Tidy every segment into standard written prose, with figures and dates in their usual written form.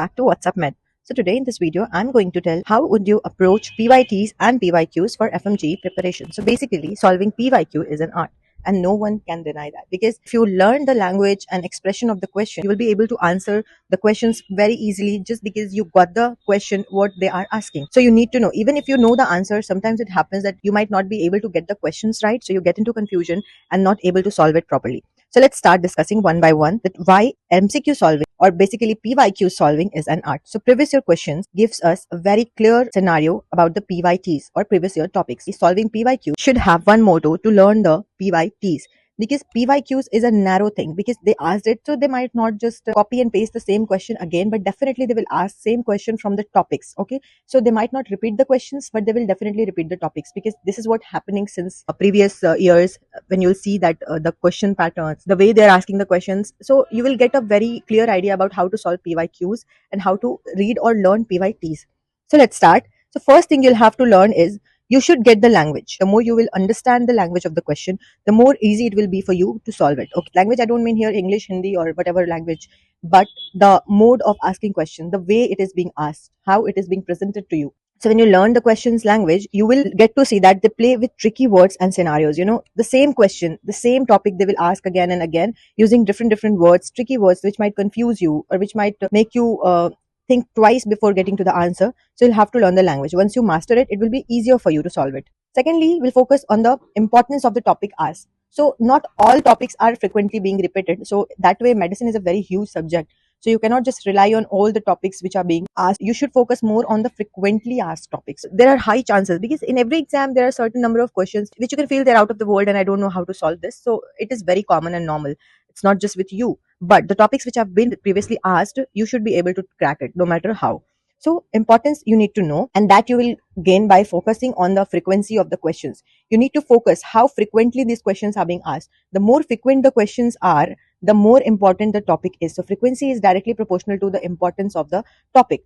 back to WatsUpMed. So today in this video, I'm going to tell how would you approach PYTs and PYQs for FMGE preparation. So basically, solving PYQ is an art. And no one can deny that, because if you learn the language and expression of the question, you will be able to answer the questions very easily just because you got the question what they are asking. So you need to know, even if you know the answer, sometimes it happens that you might not be able to get the questions right. So you get into confusion and not able to solve it properly. So let's start discussing one by one that why MCQ solving or basically PYQ solving is an art. So previous year questions gives us a very clear scenario about the PYTs or previous year topics. Solving PYQ should have one motto to learn the PYTs, because PYQs is a narrow thing because they asked it, so they might not just copy and paste the same question again, but definitely they will ask same question from the topics. Okay, so they might not repeat the questions, but they will definitely repeat the topics, because this is what happening since previous years. When you'll see that the question patterns, the way they're asking the questions, so you will get a very clear idea about how to solve PYQs and how to read or learn PYTs. So let's start. So first thing you'll have to learn is you should get the language. The more you will understand the language of the question, the more easy it will be for you to solve it. Okay, language, I don't mean here English, Hindi, or whatever language, but the mode of asking question, the way it is being asked, how it is being presented to you. So when you learn the question's language, you will get to see that they play with tricky words and scenarios. You know, the same question, the same topic, they will ask again and again using different words, tricky words, which might confuse you or which might make you think twice before getting to the answer. So you'll have to learn the language. Once you master it, it will be easier for you to solve it. Secondly, we'll focus on the importance of the topic asked. So not all topics are frequently being repeated. So that way, medicine is a very huge subject. So you cannot just rely on all the topics which are being asked. You should focus more on the frequently asked topics. There are high chances, because in every exam there are a certain number of questions which you can feel they're out of the world and I don't know how to solve this. So it is very common and normal. It's not just with you, but the topics which have been previously asked, you should be able to crack it no matter how. So importance you need to know, and that you will gain by focusing on the frequency of the questions. You need to focus how frequently these questions are being asked. The more frequent the questions are, the more important the topic is. So frequency is directly proportional to the importance of the topic.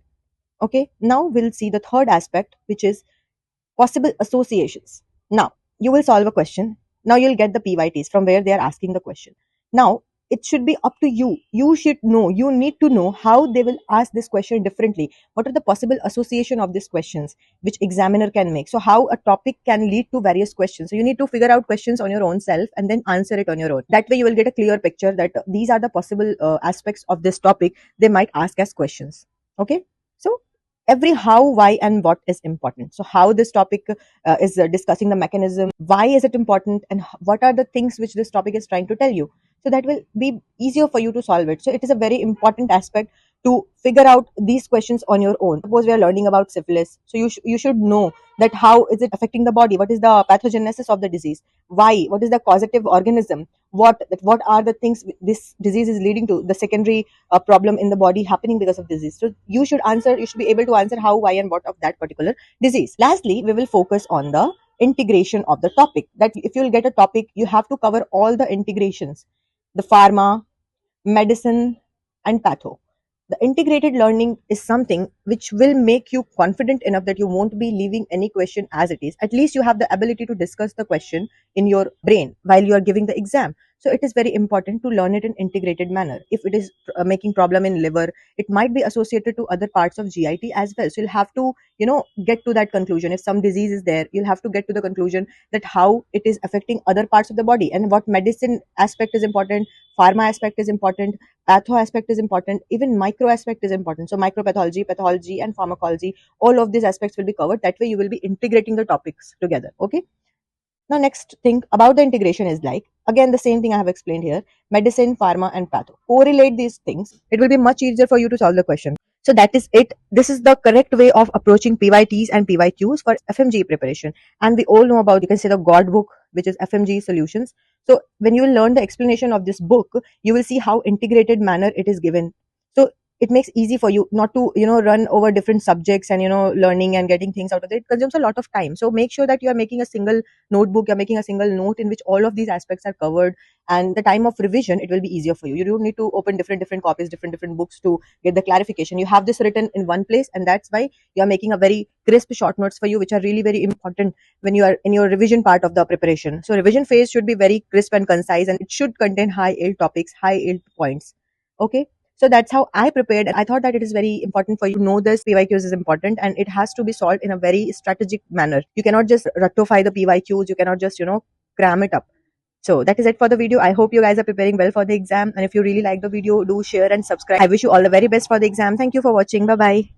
Okay, now we'll see the third aspect, which is possible associations. Now you will solve a question. Now you'll get the PYTs from where they are asking the question. Now it should be up to you. You should know, you need to know how they will ask this question differently. What are the possible association of these questions which examiner can make? So how a topic can lead to various questions. So you need to figure out questions on your own self and then answer it on your own. That way you will get a clear picture that these are the possible aspects of this topic they might ask as questions. Okay, so every how, why, and what is important. So how this topic is discussing the mechanism, why is it important, and what are the things which this topic is trying to tell you. So that will be easier for you to solve it. So it is a very important aspect to figure out these questions on your own. Suppose we are learning about syphilis, so you should know that how is it affecting the body, what is the pathogenesis of the disease, why, what is the causative organism, what are the things this disease is leading to, the secondary problem in the body happening because of disease. So you should be able to answer how, why, and what of that particular disease. Lastly, we will focus on the integration of the topic. That if you'll get a topic, you have to cover all the integrations, the pharma, medicine, and patho. The integrated learning is something which will make you confident enough that you won't be leaving any question as it is. At least you have the ability to discuss the question in your brain while you are giving the exam. So it is very important to learn it in integrated manner. If it is making problem in liver, it might be associated to other parts of GIT as well. So you'll have to, get to that conclusion. If some disease is there, you'll have to get to the conclusion that how it is affecting other parts of the body, and what medicine aspect is important, pharma aspect is important, patho aspect is important, even micro aspect is important. So micropathology, pathology, and pharmacology, all of these aspects will be covered. That way you will be integrating the topics together. Okay, now next thing about the integration is like, again, the same thing I have explained here: medicine, pharma, and patho. Correlate these things, it will be much easier for you to solve the question. So that is it. This is the correct way of approaching PYTs and PYQs for FMGE preparation. And we all know about, you can say, the God book, which is FMGE Solutions. So when you will learn the explanation of this book, you will see how integrated manner it is given. So it makes easy for you not to, run over different subjects and, learning and getting things out of it. It consumes a lot of time. So make sure that you are making a single notebook, you're making a single note in which all of these aspects are covered. And the time of revision, it will be easier for you. You don't need to open different copies, different books to get the clarification. You have this written in one place, and that's why you are making a very crisp short notes for you, which are really very important when you are in your revision part of the preparation. So revision phase should be very crisp and concise, and it should contain high yield topics, high yield points. Okay, So that's how I prepared. I thought that it is very important for you to know this. PYQs is important and it has to be solved in a very strategic manner. You cannot just rectify the PYQs. You cannot just, cram it up. So that is it for the video. I hope you guys are preparing well for the exam. And if you really like the video, do share and subscribe. I wish you all the very best for the exam. Thank you for watching. Bye bye.